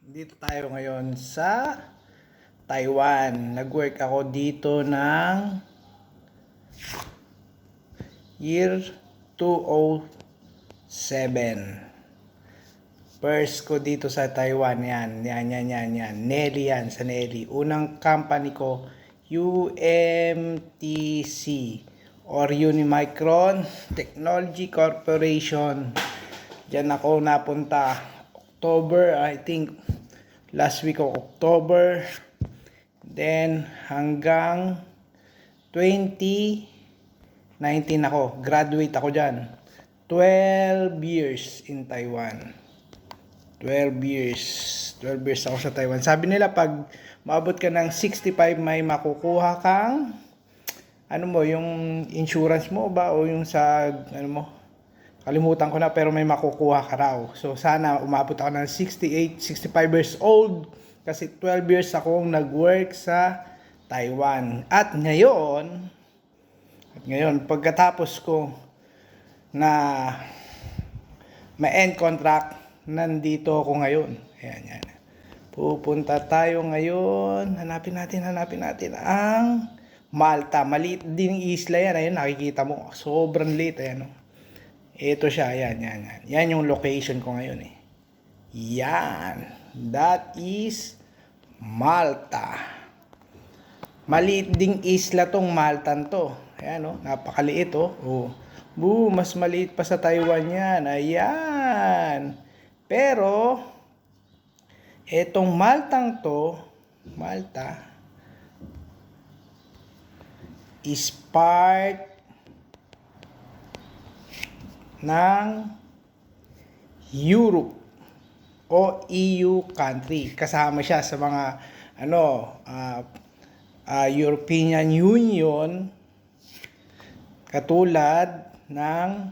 Dito tayo ngayon sa Taiwan. Nag-work ako dito ng year 2007. First ko dito sa Taiwan. Yan. Nelly yan, sa Nelly. Unang company ko, UMTC or Unimicron Technology Corporation. Diyan ako napunta. October, I think last week of October, then hanggang 2019 ako, graduate ako dyan. 12 years in Taiwan. 12 years ako sa Taiwan. Sabi nila pag maabot ka ng 65 may makukuha kang yung insurance mo ba o yung sa kalimutan ko na, pero may makukuha ka raw. So sana umabot ako ng 68, 65 years old kasi 12 years akong nag-work sa Taiwan. At ngayon pagkatapos ko na ma-end contract, nandito ako ngayon. Ayan. Pupunta tayo ngayon. Hanapin natin ang Malta. Maliit din isla yan. Ayun, nakikita mo. Sobrang liit. Ayan. Ito siya, yan. Yan yung location ko ngayon eh. Yan. That is Malta. Maliit ding isla tong Maltan to. Ayan oh, napakaliit oh. Mas maliit pa sa Taiwan yan. Ayan. Pero, etong Maltang to, Malta, is part ng Europe o EU country. Kasama siya sa mga European Union, katulad ng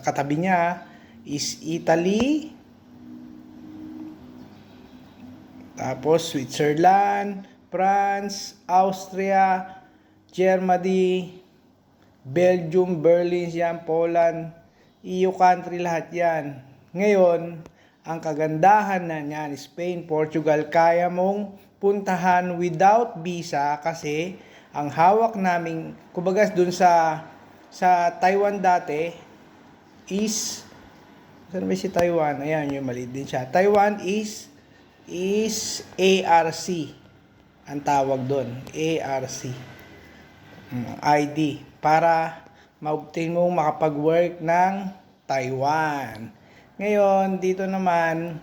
katabi niya is Italy, tapos Switzerland, France, Austria, Germany, Belgium, Berlin, yan, Poland, EU country, lahat yan. Ngayon, ang kagandahan na yan, Spain, Portugal, kaya mong puntahan without visa kasi ang hawak naming, kumbaga dun sa Taiwan dati is, saan ba si Taiwan? Ayan, yung maliit din siya. Taiwan is ARC. Ang tawag doon, ARC. ID. Para ma-obtain mo makapag-work ng Taiwan. Ngayon, dito naman,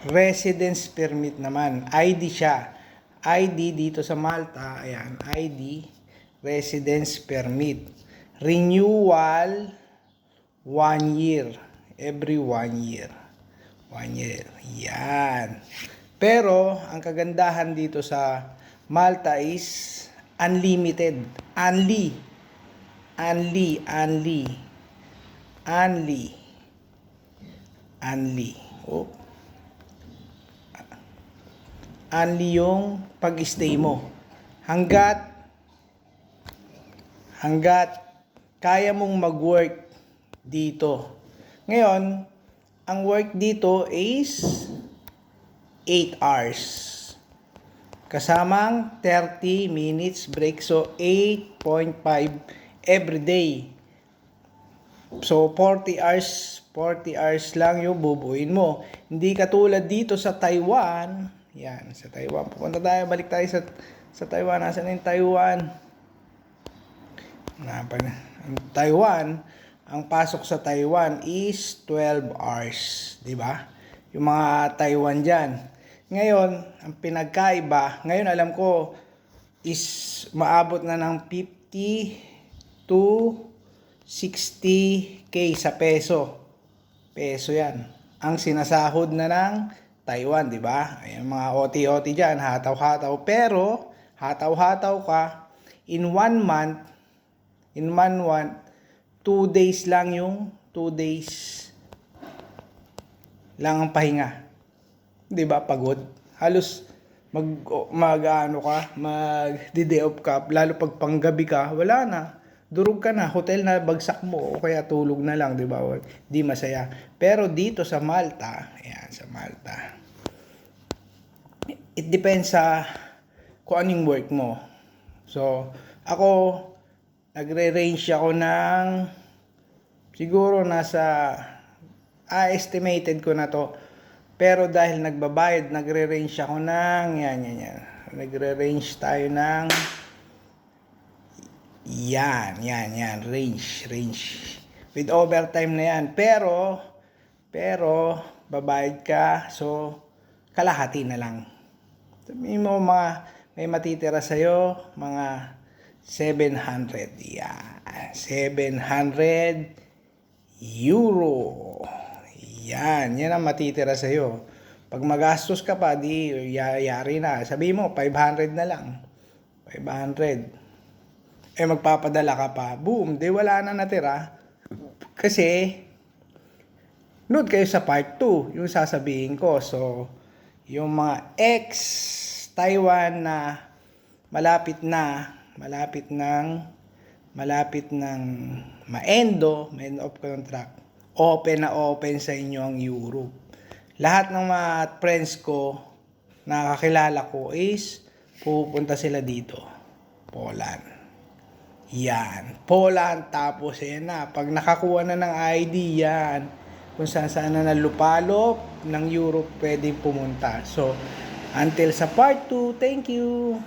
residence permit naman. ID siya. ID dito sa Malta, ayan, ID, residence permit. Renewal, 1 year. Every 1 year. 1 year. Yan. Pero, ang kagandahan dito sa Malta is unlimited. Only. Oh. Only yung pag-stay mo. Hanggat kaya mong mag-work dito. Ngayon, ang work dito is 8 hours. Kasamang 30 minutes break. So, 8.5 every day. So, 40 hours lang yung bubuin mo. Hindi katulad dito sa Taiwan. Yan, sa Taiwan. Pupunta tayo, balik tayo sa Taiwan. Nasaan yung Taiwan? Taiwan, ang pasok sa Taiwan is 12 hours. Diba? Yung mga Taiwan dyan. Ngayon, ang pinagkaiba, ngayon alam ko, is maabot na ng 50 to 60K sa peso. Peso yan. Ang sinasahod na ng Taiwan, di ba? Ayan, mga OT-OT dyan, hataw-hataw. Pero, hataw-hataw ka, in 1 month, 2 days lang yung 2 days lang ang pahinga. Di ba, pagod? Halos mag-day off ka, lalo pag panggabi ka, wala na. durog ka na, hotel na bagsak mo, o kaya tulog na lang, di ba? Di masaya. Pero dito sa Malta, ayan, sa Malta, it depends sa kung anong work mo. So, ako, nagre-range ako ng, siguro nasa, estimated ko na to, pero dahil nagbabayad, nagre-range ako ng, yan. Nagre-range tayo ng, yan, range. With overtime na yan. Pero, babayad ka, so, kalahati na lang. Sabihin mo, may matitira sa'yo, mga 700. Yan, 700 euro. Yan ang matitira sa'yo. Pag magastos ka pa, di yari na. Sabi mo, 500 na lang. 500. Magpapadala ka pa. Boom, di wala na natira. Kasi, nood kayo sa part 2, yung sasabihin ko. So, yung mga ex-Taiwan na malapit ng ma-end of contract, open sa inyo ang Europe. Lahat ng mga friends ko na kakilala ko is pupunta sila dito. Poland. Yan. Poland, tapos yan na. Pag nakakuha na ng ID, yan. Kung saan na lupalop ng Europe pwedeng pumunta. So, until sa part 2, thank you!